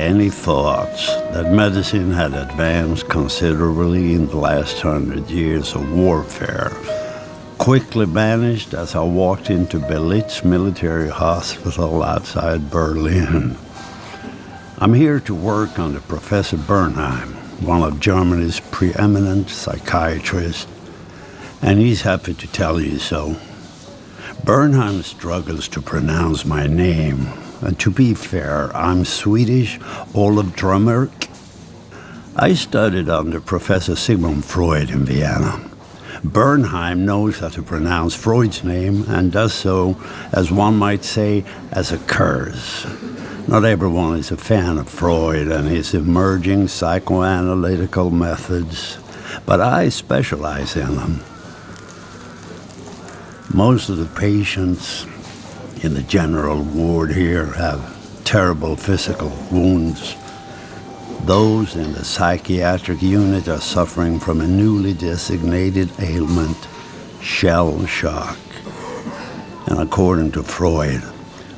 any thoughts that medicine had advanced considerably in the last 100 years of warfare quickly vanished as I walked into Belitz Military Hospital outside Berlin. I'm here to work under Professor Bernheim, one of Germany's preeminent psychiatrists, and he's happy to tell you so. Bernheim struggles to pronounce my name, and to be fair, I'm Swedish, Olaf Dromyrk. I studied under Professor Sigmund Freud in Vienna. Bernheim knows how to pronounce Freud's name and does so, as one might say, as a curse. Not everyone is a fan of Freud and his emerging psychoanalytical methods, but I specialize in them. Most of the patients in the general ward here have terrible physical wounds. Those in the psychiatric unit are suffering from a newly designated ailment, shell shock. And according to Freud,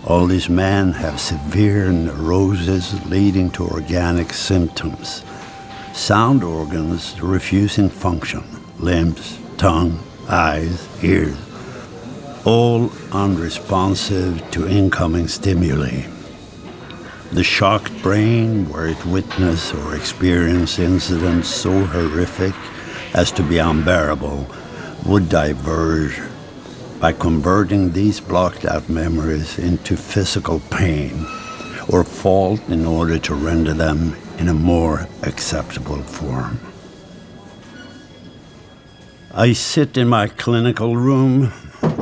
all these men have severe neurosis leading to organic symptoms. Sound organs refusing function, limbs, tongue, eyes, ears, all unresponsive to incoming stimuli. The shocked brain, were it witness or experience incidents so horrific as to be unbearable, would diverge by converting these blocked-out memories into physical pain or fault in order to render them in a more acceptable form. I sit in my clinical room.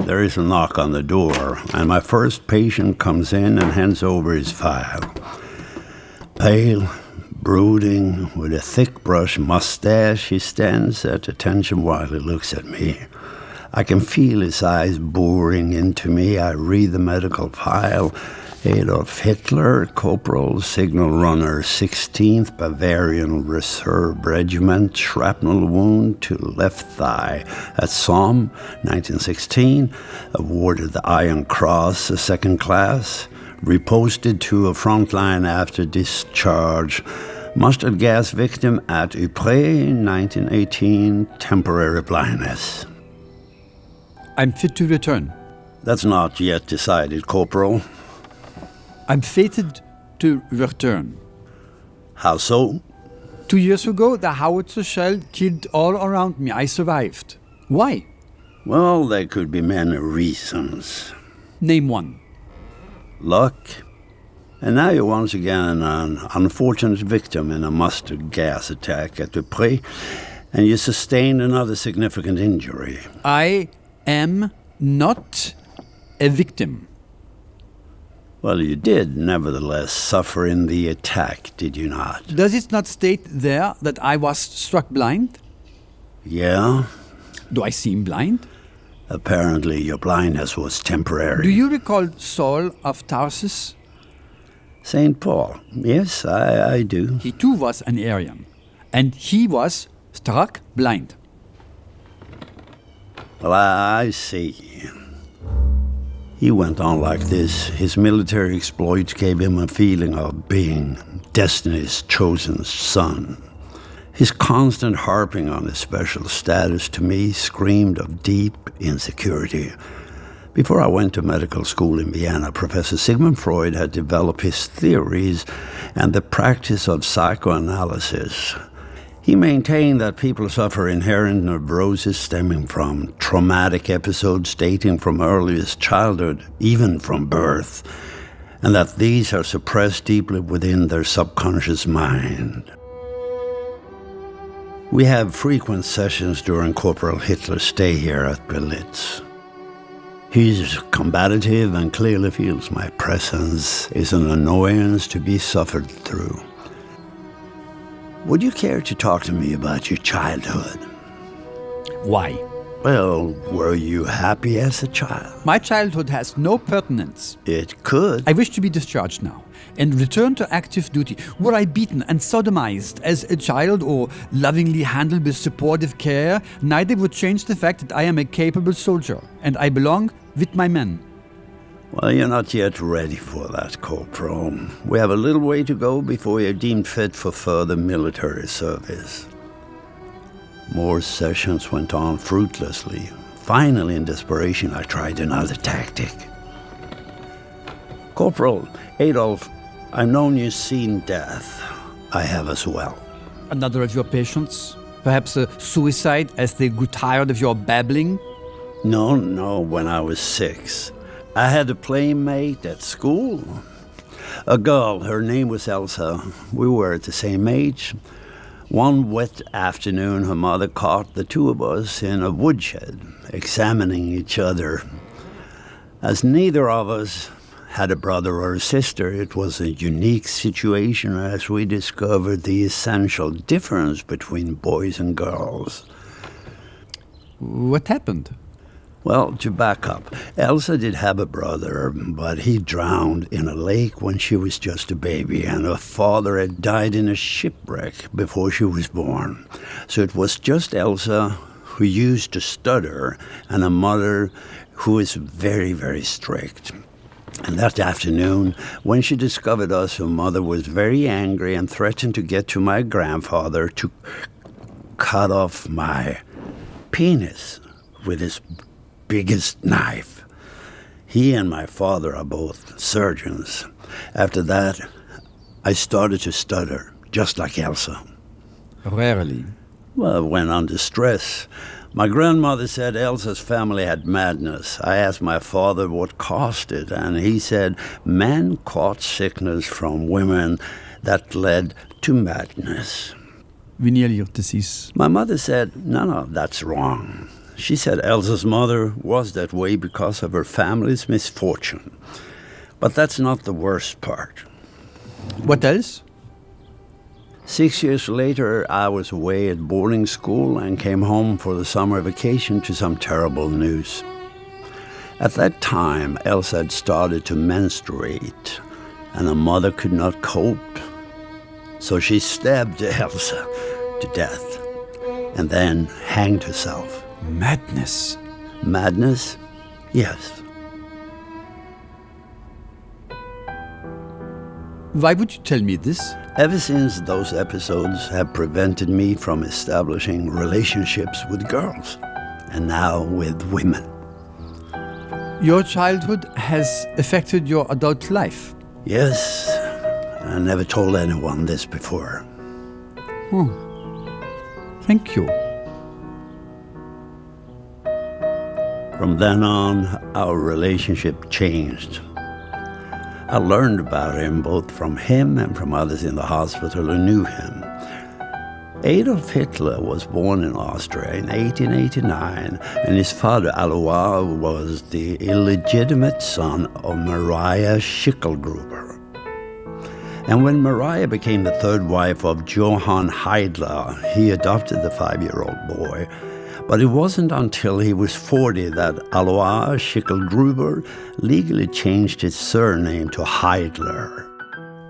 There is a knock on the door, and my first patient comes in and hands over his file. Pale, brooding, with a thick brush mustache, he stands at attention while he looks at me. I can feel his eyes boring into me. I read the medical file. Adolf Hitler, corporal, signal runner, 16th Bavarian Reserve Regiment, shrapnel wound to left thigh at Somme, 1916, awarded the Iron Cross, a second class, reposted to a front line after discharge, mustard gas victim at Ypres, 1918, temporary blindness. I'm fit to return. That's not yet decided, Corporal. I'm fated to return. How so? 2 years ago, the howitzer shell killed all around me. I survived. Why? Well, there could be many reasons. Name one. Luck. And now you're once again an unfortunate victim in a mustard gas attack at Ypres, and you sustained another significant injury. I am not a victim. Well, you did nevertheless suffer in the attack, did you not? Does it not state there that I was struck blind? Yeah. Do I seem blind? Apparently your blindness was temporary. Do you recall Saul of Tarsus? St. Paul. Yes, I do. He too was an Aryan, and he was struck blind. Well, I see. He went on like this. His military exploits gave him a feeling of being destiny's chosen son. His constant harping on his special status to me screamed of deep insecurity. Before I went to medical school in Vienna, Professor Sigmund Freud had developed his theories and the practice of psychoanalysis. He maintained that people suffer inherent neurosis stemming from traumatic episodes dating from earliest childhood, even from birth, and that these are suppressed deeply within their subconscious mind. We have frequent sessions during Corporal Hitler's stay here at Belitz. He's combative and clearly feels my presence is an annoyance to be suffered through. Would you care to talk to me about your childhood? Why? Well, were you happy as a child? My childhood has no pertinence. It could. I wish to be discharged now and return to active duty. Were I beaten and sodomized as a child or lovingly handled with supportive care, neither would change the fact that I am a capable soldier and I belong with my men. Well, you're not yet ready for that, Corporal. We have a little way to go before you're deemed fit for further military service. More sessions went on fruitlessly. Finally, in desperation, I tried another tactic. Corporal Adolf, I've known you've seen death. I have as well. Another of your patients? Perhaps a suicide as they grew tired of your babbling? No, when I was 6. I had a playmate at school. A girl, her name was Elsa. We were at the same age. One wet afternoon, her mother caught the two of us in a woodshed, examining each other. As neither of us had a brother or a sister, it was a unique situation as we discovered the essential difference between boys and girls. What happened? Well, to back up, Elsa did have a brother, but he drowned in a lake when she was just a baby, and her father had died in a shipwreck before she was born. So it was just Elsa, who used to stutter, and a mother who is very, very strict. And that afternoon, when she discovered us, her mother was very angry and threatened to get to my grandfather to cut off my penis with his biggest knife. He and my father are both surgeons. After that, I started to stutter, just like Elsa. Rarely. Well, when under stress. My grandmother said Elsa's family had madness. I asked my father what caused it, and he said men caught sickness from women that led to madness. Venereal disease. My mother said, no, that's wrong. She said Elsa's mother was that way because of her family's misfortune. But that's not the worst part. What else? 6 years later, I was away at boarding school and came home for the summer vacation to some terrible news. At that time, Elsa had started to menstruate, and her mother could not cope. So she stabbed Elsa to death and then hanged herself. Madness. Madness? Yes. Why would you tell me this? Ever since those episodes have prevented me from establishing relationships with girls, and now with women. Your childhood has affected your adult life. Yes, I never told anyone this before. Thank you. From then on, our relationship changed. I learned about him both from him and from others in the hospital who knew him. Adolf Hitler was born in Austria in 1889, and his father, Alois, was the illegitimate son of Maria Schicklgruber. And when Maria became the third wife of Johann Heidler, he adopted the 5-year-old boy. But it wasn't until he was 40 that Alois Schicklgruber legally changed his surname to Heidler.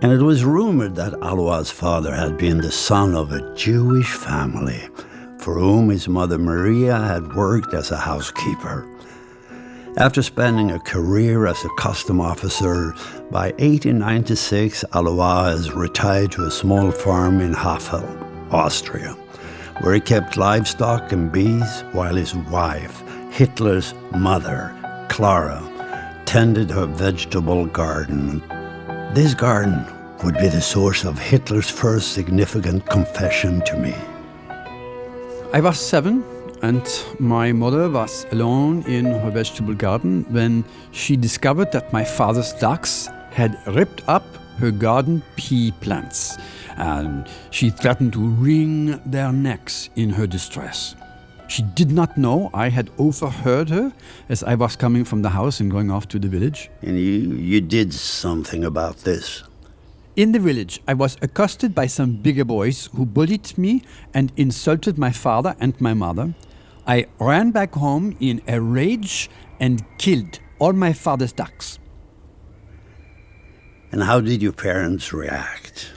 And it was rumored that Alois' father had been the son of a Jewish family, for whom his mother Maria had worked as a housekeeper. After spending a career as a custom officer, by 1896 Alois retired to a small farm in Havel, Austria, where he kept livestock and bees while his wife, Hitler's mother, Clara, tended her vegetable garden. This garden would be the source of Hitler's first significant confession to me. I was 7, and my mother was alone in her vegetable garden when she discovered that my father's dogs had ripped up her garden pea plants, and she threatened to wring their necks in her distress. She did not know I had overheard her as I was coming from the house and going off to the village. And you did something about this. In the village, I was accosted by some bigger boys who bullied me and insulted my father and my mother. I ran back home in a rage and killed all my father's ducks. And how did your parents react?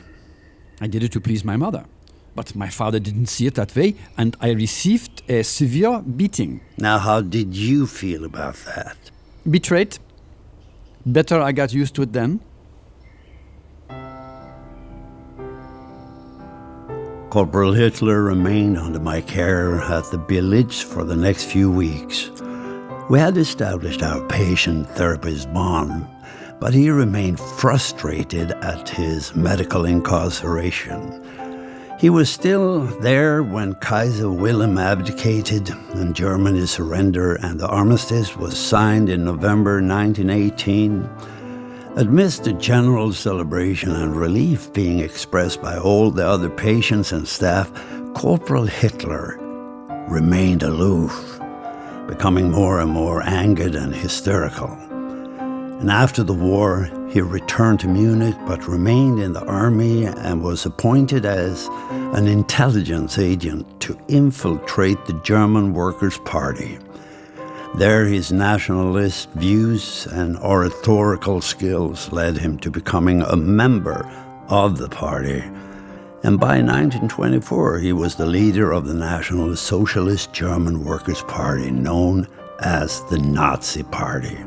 I did it to please my mother. But my father didn't see it that way, and I received a severe beating. Now, how did you feel about that? Betrayed. Better I got used to it then. Corporal Hitler remained under my care at the village for the next few weeks. We had established our patient-therapist bond, but he remained frustrated at his medical incarceration. He was still there when Kaiser Wilhelm abdicated and Germany surrendered and the armistice was signed in November 1918. Amidst the general celebration and relief being expressed by all the other patients and staff, Corporal Hitler remained aloof, becoming more and more angered and hysterical. And after the war, he returned to Munich but remained in the army and was appointed as an intelligence agent to infiltrate the German Workers' Party. There, his nationalist views and oratorical skills led him to becoming a member of the party. And by 1924, he was the leader of the National Socialist German Workers' Party, known as the Nazi Party.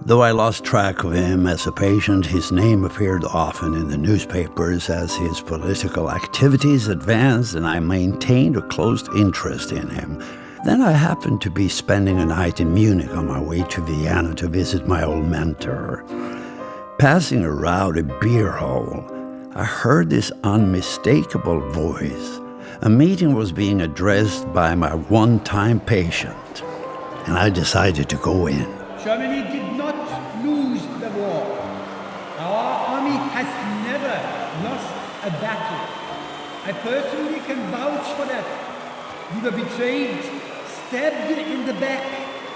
Though I lost track of him as a patient, his name appeared often in the newspapers as his political activities advanced, and I maintained a close interest in him. Then I happened to be spending a night in Munich on my way to Vienna to visit my old mentor. Passing a rowdy beer hall, I heard this unmistakable voice. A meeting was being addressed by my one-time patient, and I decided to go in. Germany did not lose the war. Our army has never lost a battle. I personally can vouch for that. We were betrayed, stabbed in the back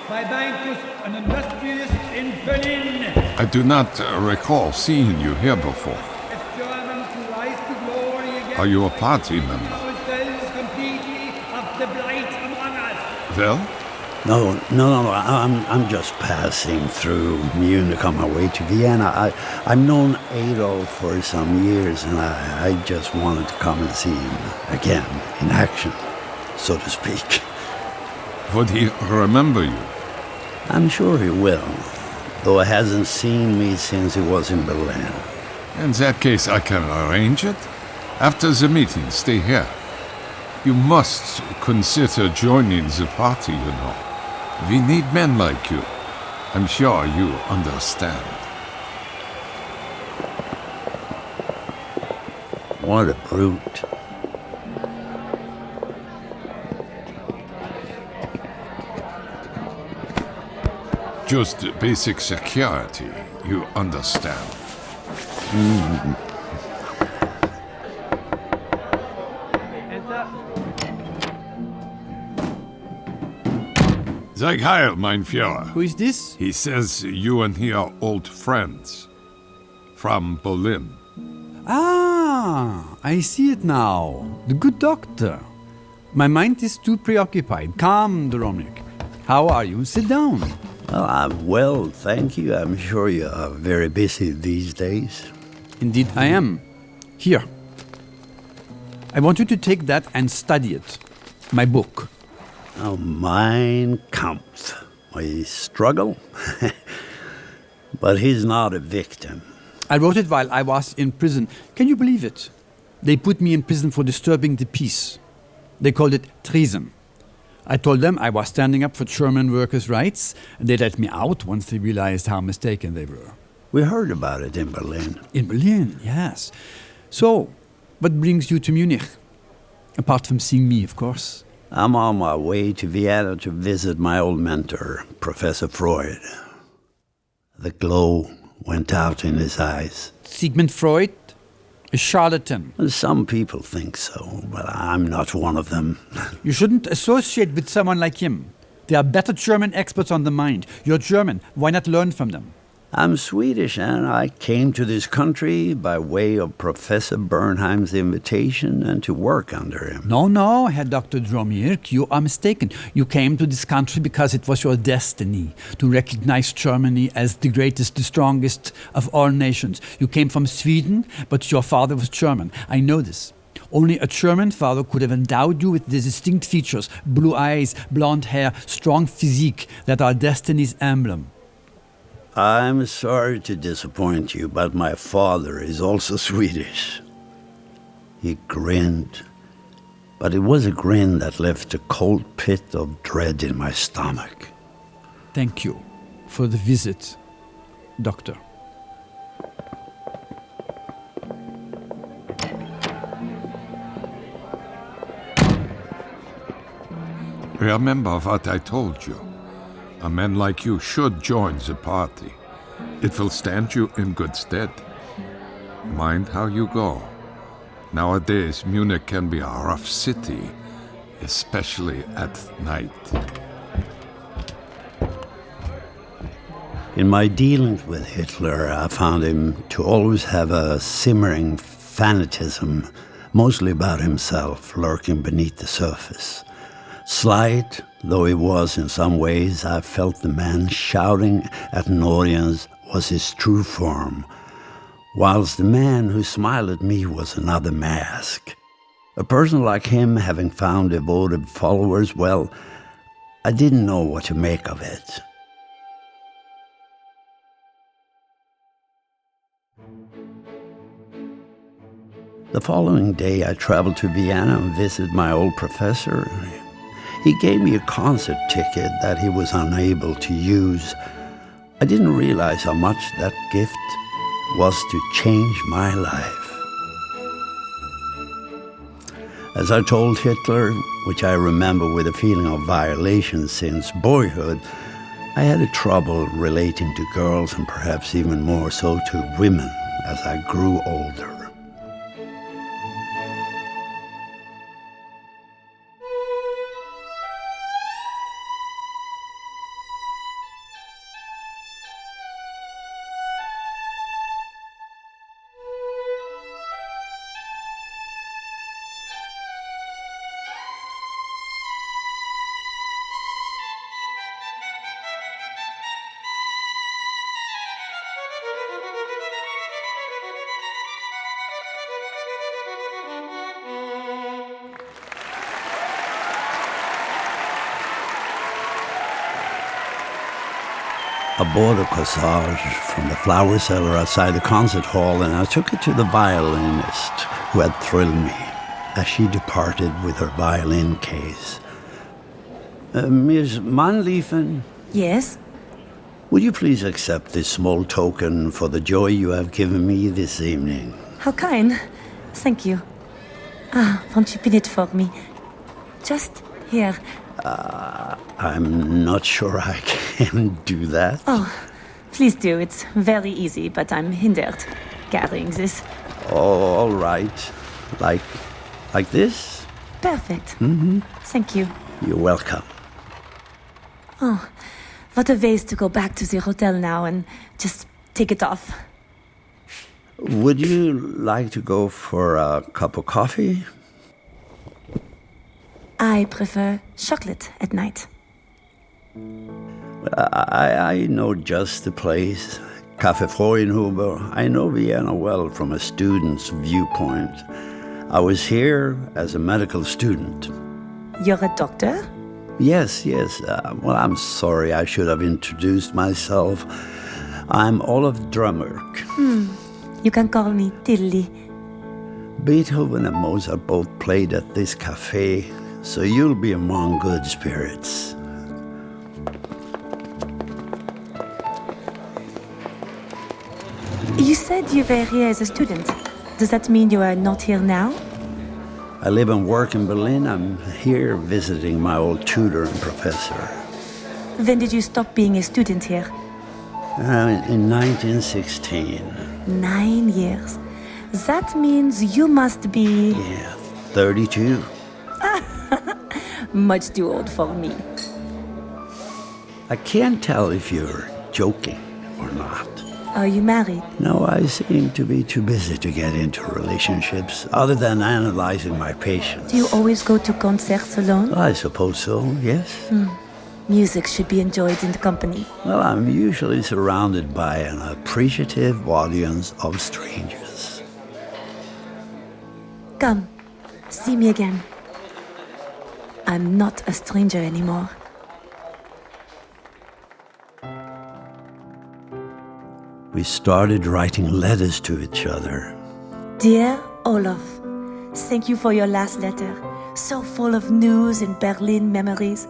by bankers and industrialists in Berlin. I do not recall seeing you here before. As Germans who rise to glory again. Are you a party member? Ourselves completely of the blight among us. Well? No, I'm just passing through Munich on my way to Vienna. I've known Adolf for some years, and I just wanted to come and see him again, in action, so to speak. Would he remember you? I'm sure he will, though he hasn't seen me since he was in Berlin. In that case, I can arrange it. After the meeting, stay here. You must consider joining the party, you know. We need men like you. I'm sure you understand. What a brute. Just basic security, you understand. Sei heil, mein Führer. Who is this? He says you and he are old friends. From Berlin. Ah, I see it now. The good doctor. My mind is too preoccupied. Come, Dromyrk. How are you? Sit down. Well, I'm well, thank you. I'm sure you are very busy these days. Indeed, I am. Here. I want you to take that and study it. My book. Oh, Mein Kampf. My struggle? But he's not a victim. I wrote it while I was in prison. Can you believe it? They put me in prison for disturbing the peace. They called it treason. I told them I was standing up for German workers' rights, and they let me out once they realized how mistaken they were. We heard about it in Berlin. In Berlin, yes. So, what brings you to Munich? Apart from seeing me, of course. I'm on my way to Vienna to visit my old mentor, Professor Freud. The glow went out in his eyes. Sigmund Freud? A charlatan. Some people think so, but I'm not one of them. You shouldn't associate with someone like him. There are better German experts on the mind. You're German. Why not learn from them? I'm Swedish, and I came to this country by way of Professor Bernheim's invitation and to work under him. No, Herr Dr. Dromyrk, you are mistaken. You came to this country because it was your destiny to recognize Germany as the greatest, the strongest of all nations. You came from Sweden, but your father was German. I know this. Only a German father could have endowed you with the distinct features, blue eyes, blonde hair, strong physique that are destiny's emblem. I'm sorry to disappoint you, but my father is also Swedish. He grinned, but it was a grin that left a cold pit of dread in my stomach. Thank you for the visit, Doctor. Remember what I told you. A man like you should join the party. It will stand you in good stead. Mind how you go. Nowadays, Munich can be a rough city, especially at night. In my dealings with Hitler, I found him to always have a simmering fanatism, mostly about himself, lurking beneath the surface. Slight though he was in some ways, I felt the man shouting at an audience was his true form, whilst the man who smiled at me was another mask. A person like him having found devoted followers, well, I didn't know what to make of it. The following day, I traveled to Vienna and visited my old professor. He gave me a concert ticket that he was unable to use. I didn't realize how much that gift was to change my life. As I told Hitler, which I remember with a feeling of violation since boyhood, I had a trouble relating to girls and perhaps even more so to women as I grew older. I bought a corsage from the flower seller outside the concert hall, and I took it to the violinist who had thrilled me as she departed with her violin case. Miss Manliefen? Yes? Would you please accept this small token for the joy you have given me this evening? How kind. Thank you. Won't you pin it for me? Just here. I'm not sure I can do that. Oh, please do. It's very easy, but I'm hindered carrying this. Oh, all right. Like this? Perfect. Thank you. You're welcome. Oh, what a waste to go back to the hotel now and just take it off. Would you like to go for a cup of coffee? I prefer chocolate at night. I know just the place. Café Freudenhuber. I know Vienna well from a student's viewpoint. I was here as a medical student. You're a doctor? Yes. Well, I'm sorry, I should have introduced myself. I'm Olaf Dromyrk. You can call me Tilly. Beethoven and Mozart both played at this cafe, so you'll be among good spirits. You said you were here as a student. Does that mean you are not here now? I live and work in Berlin. I'm here visiting my old tutor and professor. When did you stop being a student here? In 1916. 9 years. That means you must be... Yeah, 32. much too old for me. I can't tell if you're joking or not. Are you married? No, I seem to be too busy to get into relationships, other than analyzing my patients. Do you always go to concerts alone? I suppose so, yes. Music should be enjoyed in company. Well, I'm usually surrounded by an appreciative audience of strangers. Come, see me again. I'm not a stranger anymore. we started writing letters to each other. Dear Olaf, thank you for your last letter. So full of news and Berlin memories.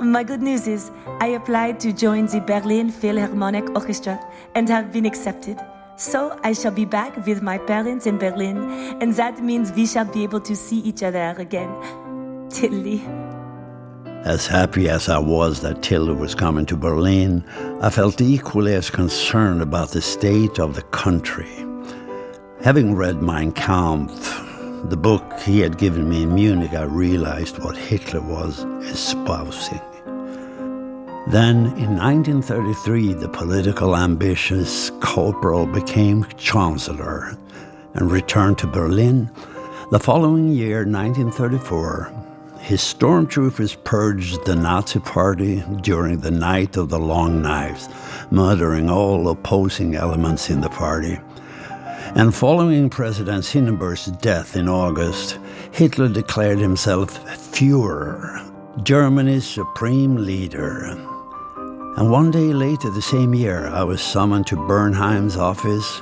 My good news is I applied to join the Berlin Philharmonic Orchestra and have been accepted. So I shall be back with my parents in Berlin, and that means we shall be able to see each other again. Tilly. As happy as I was that Tilly was coming to Berlin, I felt equally as concerned about the state of the country. Having read Mein Kampf, the book he had given me in Munich, I realized what Hitler was espousing. Then, in 1933, the political ambitious corporal became chancellor and returned to Berlin. The following year, 1934, his stormtroopers purged the Nazi Party during the Night of the Long Knives, murdering all opposing elements in the party. And following President Hindenburg's death in August, Hitler declared himself Führer, Germany's supreme leader. And one day later the same year, I was summoned to Bernheim's office.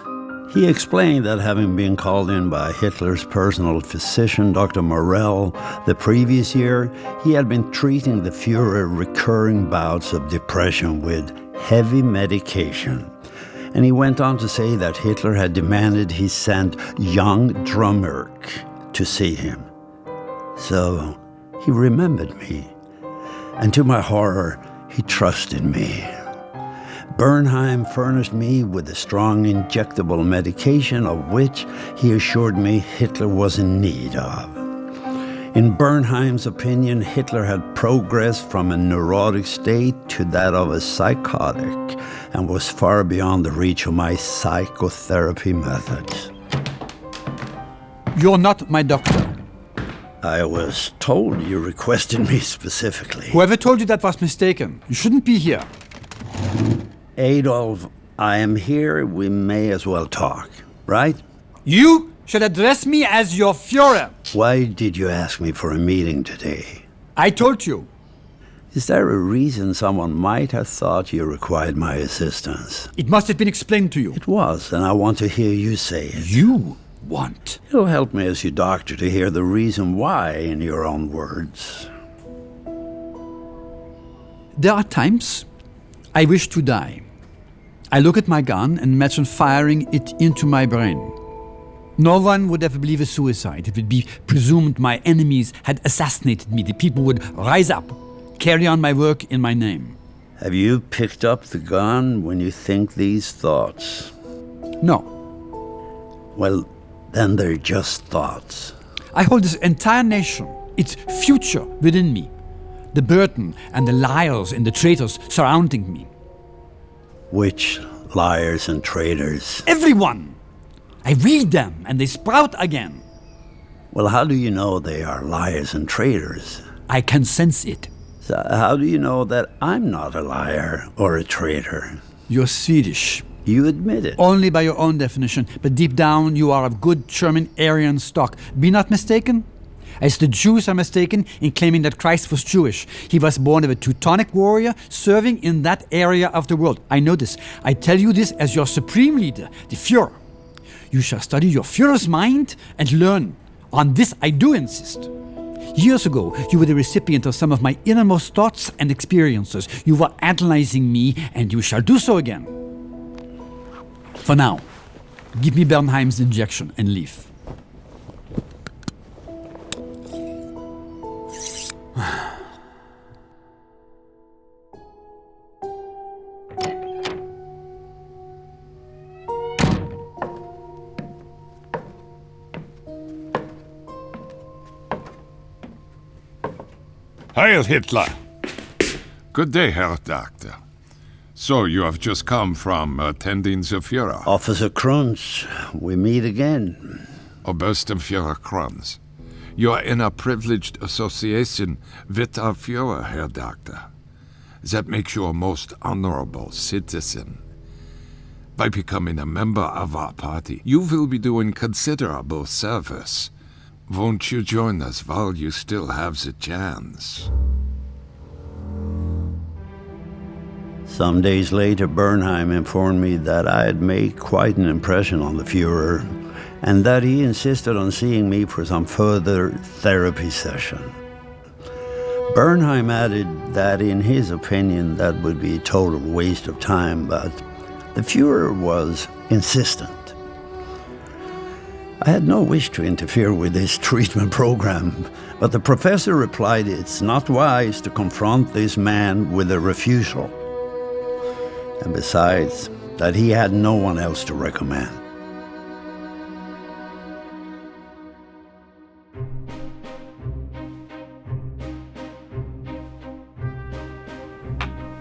He explained that having been called in by Hitler's personal physician, Dr. Morell, the previous year, he had been treating the Führer recurring bouts of depression with heavy medication. And he went on to say that Hitler had demanded he send young Dromyrk to see him. So he remembered me, and to my horror, he trusted me. Bernheim furnished me with a strong injectable medication of which he assured me Hitler was in need of. In Bernheim's opinion, Hitler had progressed from a neurotic state to that of a psychotic and was far beyond the reach of my psychotherapy methods. You're not my doctor. I was told you requested me specifically. Whoever told you that was mistaken. You shouldn't be here. Adolf, I am here. We may as well talk, right? You should address me as your Führer. Why did you ask me for a meeting today? I told you. Is there a reason someone might have thought you required my assistance? It must have been explained to you. It was, and I want to hear you say it. You want? It'll help me as your doctor to hear the reason why in your own words. There are times I wish to die. I look at my gun and imagine firing it into my brain. No one would ever believe a suicide. It would be presumed my enemies had assassinated me. The people would rise up, carry on my work in my name. Have you picked up the gun when you think these thoughts? No. Well, then they're just thoughts. I hold this entire nation, its future within me. The burden and the liars and the traitors surrounding me. Which liars and traitors? Everyone! I read them and they sprout again. Well, how do you know they are liars and traitors? I can sense it. So how do you know that I'm not a liar or a traitor? You're Swedish. You admit it. Only by your own definition, but deep down you are of good German Aryan stock. Be not mistaken. As the Jews are mistaken in claiming that Christ was Jewish. He was born of a Teutonic warrior serving in that area of the world. I know this. I tell you this as your supreme leader, the Führer. You shall study your Führer's mind and learn. On this I do insist. Years ago, you were the recipient of some of my innermost thoughts and experiences. You were analyzing me, and you shall do so again. For now, give me Bernheim's injection and leave. Heil Hitler! Good day, Herr Doctor. So, you have just come from attending the Führer. Officer Krunz, we meet again. Oberster Führer Kranz. You are in a privileged association with our Führer, Herr Doctor. That makes you a most honorable citizen. By becoming a member of our party, you will be doing considerable service. Won't you join us while you still have the chance? Some days later, Bernheim informed me that I had made quite an impression on the Fuhrer, and that he insisted on seeing me for some further therapy session. Bernheim added that in his opinion that would be a total waste of time, but the Fuhrer was insistent. I had no wish to interfere with his treatment program, but the professor replied it's not wise to confront this man with a refusal. And besides, that he had no one else to recommend.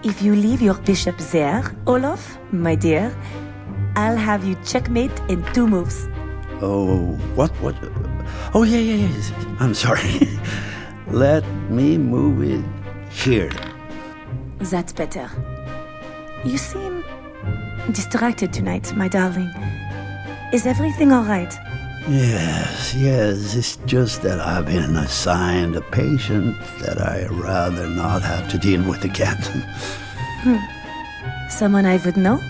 If you leave your bishop there, Olaf, my dear, I'll have you checkmate in 2 moves. Oh, what? Oh, yeah. I'm sorry. Let me move it here. That's better. You seem distracted tonight, my darling. Is everything all right? Yes. It's just that I've been assigned a patient that I'd rather not have to deal with again. Someone I would know?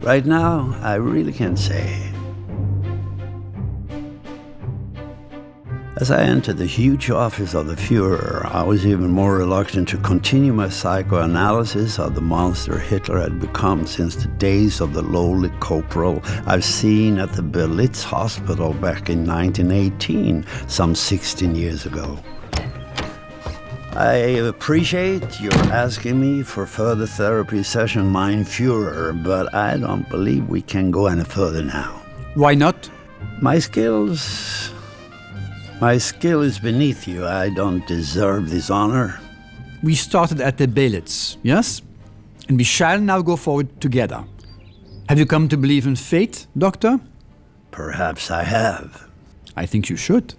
Right now, I really can't say. As I entered the huge office of the Fuhrer, I was even more reluctant to continue my psychoanalysis of the monster Hitler had become since the days of the lowly corporal I've seen at the Berlitz Hospital back in 1918, some 16 years ago. I appreciate your asking me for further therapy session, mein Führer, but I don't believe we can go any further now. Why not? My skill is beneath you. I don't deserve this honor. We started at the Berlitz, yes? And we shall now go forward together. Have you come to believe in fate, Doctor? Perhaps I have. I think you should.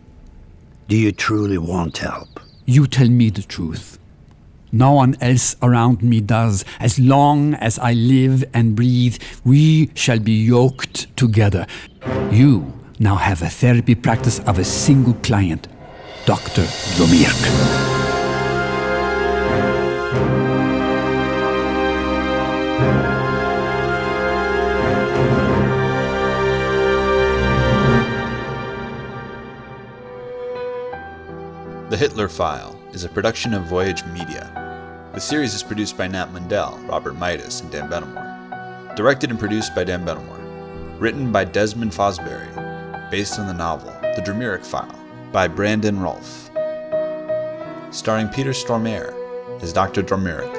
Do you truly want help? You tell me the truth. No one else around me does. As long as I live and breathe, we shall be yoked together. You now have a therapy practice of a single client, Dr. Dromyrk. The Hitler File is a production of Voyage Media. The series is produced by Nat Mundell, Robert Midas, and Dan Benamor. Directed and produced by Dan Benamor. Written by Desmond Fosbury. Based on the novel The Dromyrk File by Brandon Rolfe. Starring Peter Stormare as Dr. Dromyrk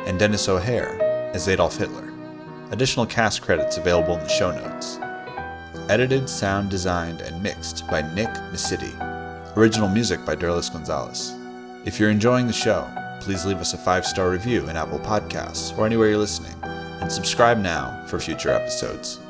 and Denis O'Hare as Adolf Hitler. Additional cast credits available in the show notes. Edited, sound designed, and mixed by Nick Misiti. Original music by Derlis Gonzalez. If you're enjoying the show, please leave us a 5-star review in Apple Podcasts or anywhere you're listening, and subscribe now for future episodes.